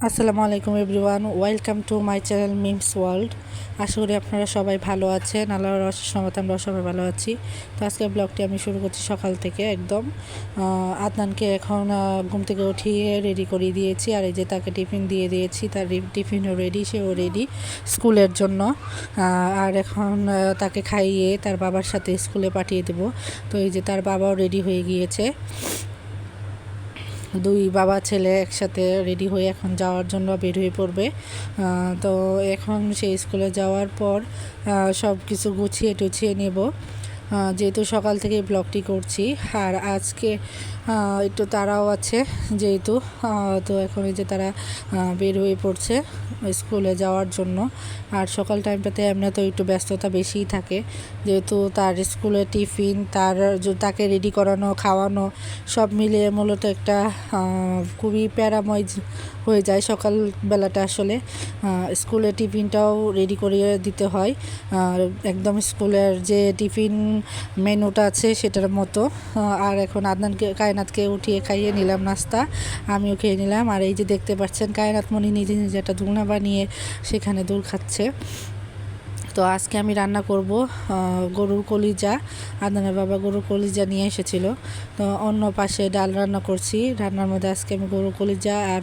আসসালামু আলাইকুম everyone, welcome to my channel memes world. আশা করি আপনারা সবাই ভালো আছেন। আল্লাহর অশেষ রহমতে আমরা সবাই ভালো আছি। তো আজকে ব্লগটি আমি শুরু করছি সকাল থেকে একদম। আদনানকে এখন ঘুম থেকে উঠিয়ে রেডি করিয়ে দিয়েছি, আর এই যে তাকে টিফিন দিয়ে দিয়েছি। তার টিফিনও রেডি, সেও রেডি স্কুলের জন্য। আর এখন তাকে খাইয়ে তার বাবার সাথে স্কুলে পাঠিয়ে দেব। তো এই যে তার বাবাও রেডি হয়ে গিয়েছে। দুই বাবা ছেলে একসাথে রেডি হয়ে এখন যাওয়ার জন্য বের হয়ে পড়বে। তো এখন সেই স্কুলে যাওয়ার পর সব কিছু গুছিয়ে টুছিয়ে নেব, যেহেতু সকাল থেকে ব্লগটি করছি। আর আজকে একটু তারাও আছে যেহেতু, তো এখন এই যে তারা বের হয়ে পড়ছে স্কুলে যাওয়ার জন্য। আর সকাল টাইমটাতে এমনি তো একটু ব্যস্ততা বেশিই থাকে, যেহেতু তার স্কুলে টিফিন, তাকে রেডি করানো, খাওয়ানো সব মিলিয়ে মূলত একটা খুবই প্যারাময় হয়ে যায় সকালবেলাটা। আসলে স্কুলের টিফিনটাও রেডি করিয়ে দিতে হয়, একদম স্কুলের যে টিফিন মেনুটা আছে সেটার মতো। আর এখন কায়নাতকে উঠিয়ে খাইয়ে নিলাম নাস্তা, আমিও খেয়ে নিলাম। আর এই যে দেখতে পাচ্ছেন কায়নাত মনি নিজে নিজে একটা দোলনা বানিয়ে সেখানে দোল খাচ্ছে। তো আজকে আমি রান্না করব গরুর কলিজা। আদনানের বাবা গরুর কলিজা নিয়ে এসেছিল, তো অন্য পাশে ডাল রান্না করছি। রান্নার মধ্যে আজকে আমি গরুর কলিজা আর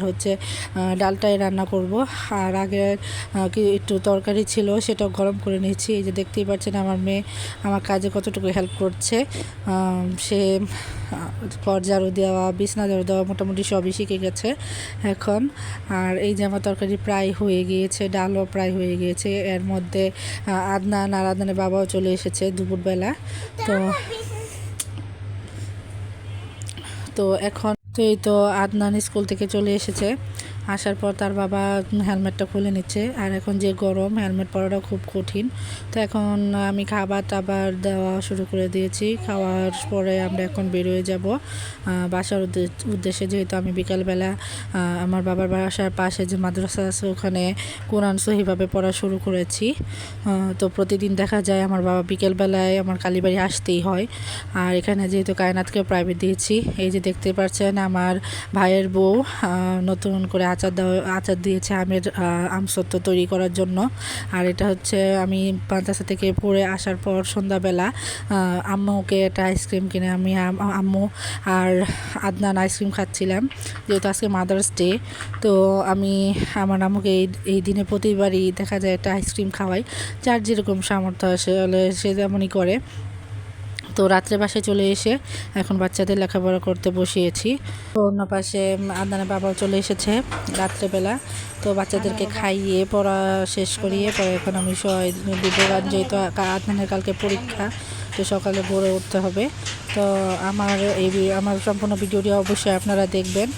ডালটাই রান্না করব। আর আগে একটু তরকারি ছিল, সেটাও গরম করে নিয়েছি। এই যে দেখতেই পাচ্ছেন আমার মেয়ে আমার কাজে কতটুকু হেল্প করছে। সে ঘর ঝাড়ু দেওয়া, বিছনা ঝাড়ু দেওয়া মোটামুটি সবই শিখে গেছে এখন। আর এই যে আমার তরকারি প্রায় হয়ে গিয়েছে, ডালও প্রায় হয়ে গিয়েছে। এর মধ্যে আদনান আর আদনানের বাবাও চলে এসেছে দুপুরবেলা। তো তো এখন তো এই তো আদনান স্কুল থেকে চলে এসেছে। আসার পর তার বাবা হেলমেটটা খুলে নিচ্ছে। আর এখন যে গরম, হেলমেট পরাটা খুব কঠিন। তো এখন আমি খাবার টাবার দেওয়া শুরু করে দিয়েছি। খাওয়ার পরে আমরা এখন বেরোয় যাব বাসার উদ্দেশ্যে, যেহেতু আমি বিকালবেলা আমার বাবার বাসার পাশে যে মাদ্রাসা আছে ওখানে কোরআন সহিভাবে পড়া শুরু করেছি। তো প্রতিদিন দেখা যায় আমার বাবা বিকেলবেলায় আমার কালীবাড়ি আসতেই হয়। আর এখানে যেহেতু কায়নাতকেও প্রাইভেট দিয়েছি, এই যে দেখতে পাচ্ছেন আমার ভাইয়ের বউ নতুন করে আচার দিয়েছে আমসত্ত্ব তৈরি করার জন্য। আর এটা হচ্ছে আমি মাদ্রাসা থেকে পড়ে আসার পর সন্ধ্যাবেলা আম্মুকে একটা আইসক্রিম কিনে আমি আম্মু আর আদনান আইসক্রিম খাচ্ছিলাম, যেহেতু আজকে মাদার্স ডে। তো আমি আমার আম্মুকে এই দিনে প্রতিবারই দেখা যায় একটা আইসক্রিম খাওয়াই, যার যেরকম সামর্থ্য আসলে সে যেমনই করে। তো রাত্রে বাসায় চলে এসে এখন বাচ্চাদের লেখাপড়া করতে বসিয়েছি। তো অন্য পাশে আদনানের বাবাও চলে এসেছে রাত্রেবেলা। তো বাচ্চাদেরকে খাইয়ে পড়া শেষ করিয়ে পরে এখন আমি যেহেতু আদনানের কালকে পরীক্ষা, তো সকালে ভোরে উঠতে হবে। তো আমার সম্পূর্ণ ভিডিওটি অবশ্যই আপনারা দেখবেন।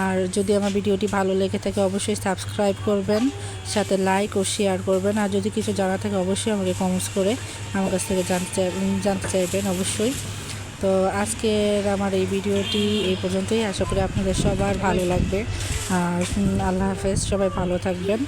আর যদি আমার ভিডিওটি ভালো লেগে থাকে অবশ্যই সাবস্ক্রাইব করবেন, সাথে লাইক ও শেয়ার করবেন। আর যদি কিছু জানা থাকে অবশ্যই আমাকে কমেন্টস করে আমার কাছ থেকে জানতে চাইবেন অবশ্যই। তো আজকের আমার এই ভিডিওটি এই পর্যন্তই। আশা করি আপনাদের সবার ভালো লাগবে। আল্লাহ হাফেজ, সবাই ভালো থাকবেন।